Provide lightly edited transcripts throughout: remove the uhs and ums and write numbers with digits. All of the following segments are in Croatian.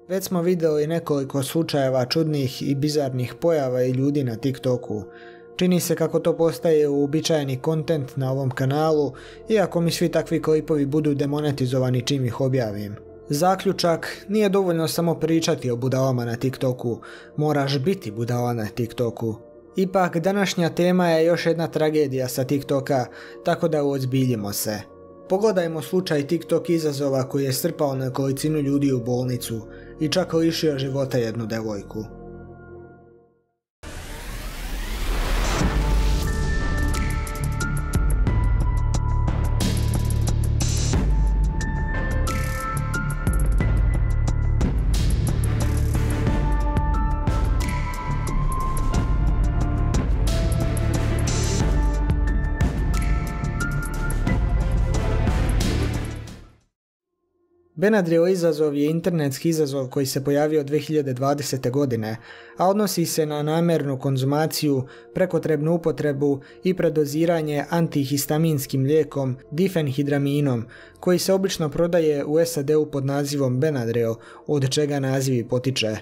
Već smo vidjeli nekoliko slučajeva čudnih i bizarnih pojava i ljudi na TikToku. Čini se kako to postaje uobičajeni kontent na ovom kanalu, iako mi svi takvi klipovi budu demonetizovani čim ih objavim. Zaključak, nije dovoljno samo pričati o budalama na TikToku, moraš biti budala na TikToku. Ipak, današnja tema je još jedna tragedija sa TikToka, tako da uozbiljimo se. Pogledajmo slučaj TikTok izazova koji je strpao nekolicinu ljudi u bolnicu i čak lišio života jednu devojku. Benadryl izazov je internetski izazov koji se pojavio 2020. godine, a odnosi se na namjernu konzumaciju, prekotrebnu upotrebu i predoziranje antihistaminskim lijekom difenhidraminom, koji se obično prodaje u SAD-u pod nazivom Benadryl, od čega naziv i potiče.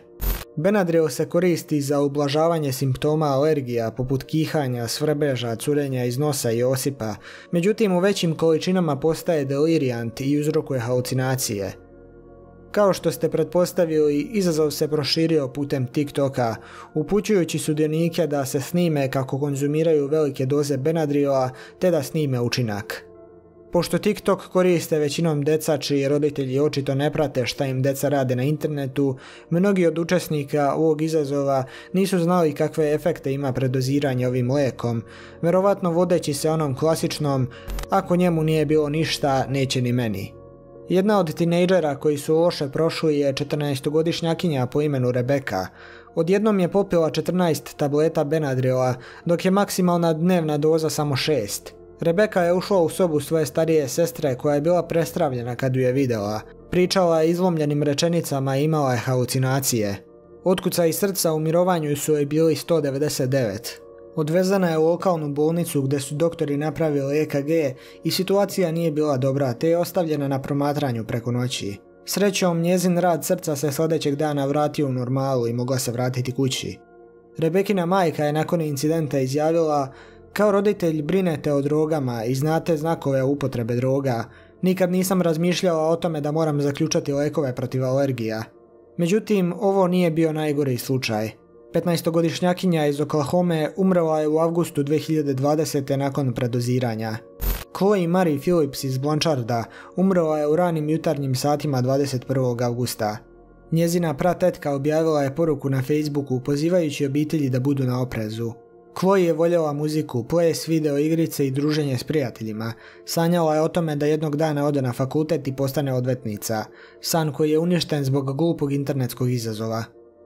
Benadryl se koristi za ublažavanje simptoma alergija poput kihanja, svrbeža, curenja iz nosa i osipa, međutim u većim količinama postaje delirijant i uzrokuje halucinacije. Kao što ste pretpostavili, izazov se proširio putem TikToka, upućujući sudionike da se snime kako konzumiraju velike doze Benadryla te da snime učinak. Pošto TikTok koriste većinom deca čiji roditelji očito ne prate šta im deca rade na internetu, mnogi od učesnika ovog izazova nisu znali kakve efekte ima predoziranje ovim lijekom, verovatno vodeći se onom klasičnom "ako njemu nije bilo ništa, neće ni meni". Jedna od tinejdžera koji su loše prošli je 14-godišnjakinja po imenu Rebeka. Odjednom je popila 14 tableta Benadryla, dok je maksimalna dnevna doza samo 6. Rebeka je ušla u sobu svoje starije sestre koja je bila prestravljena kad ju je vidjela. Pričala je izlomljenim rečenicama i imala je halucinacije. Otkucaji srca u mirovanju su joj bili 199. Odvezana je u lokalnu bolnicu gdje su doktori napravili EKG i situacija nije bila dobra, te je ostavljena na promatranju preko noći. Srećom, njezin rad srca se sljedećeg dana vratio u normalu i mogla se vratiti kući. Rebekina majka je nakon incidenta izjavila: "Kao roditelj brinete o drogama i znate znakove upotrebe droga. Nikad nisam razmišljala o tome da moram zaključati lijekove protiv alergija." Međutim, ovo nije bio najgori slučaj. 15-godišnjakinja iz Oklahome umrla je u avgustu 2020. nakon predoziranja. Chloe Marie Phillips iz Blancharda umrla je u ranim jutarnjim satima 21. avgusta. Njezina pratetka objavila je poruku na Facebooku pozivajući obitelji da budu na oprezu. Chloe je voljela muziku, ples, video igrice i druženje s prijateljima. Sanjala je o tome da jednog dana ode na fakultet i postane odvetnica. San koji je uništen zbog glupog internetskog izazova.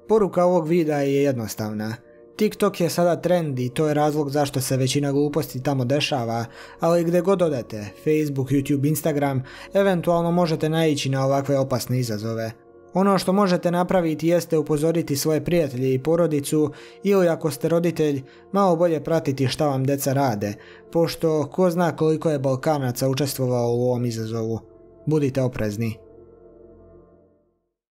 Poruka ovog videa je jednostavna. TikTok je sada trend i to je razlog zašto se većina gluposti tamo dešava, ali gdje god odete, Facebook, YouTube, Instagram, eventualno možete naići na ovakve opasne izazove. Ono što možete napraviti jeste upozoriti svoje prijatelje i porodicu ili ako ste roditelj, malo bolje pratiti šta vam deca rade, pošto ko zna koliko je Balkanaca učestvovalo u ovom izazovu. Budite oprezni.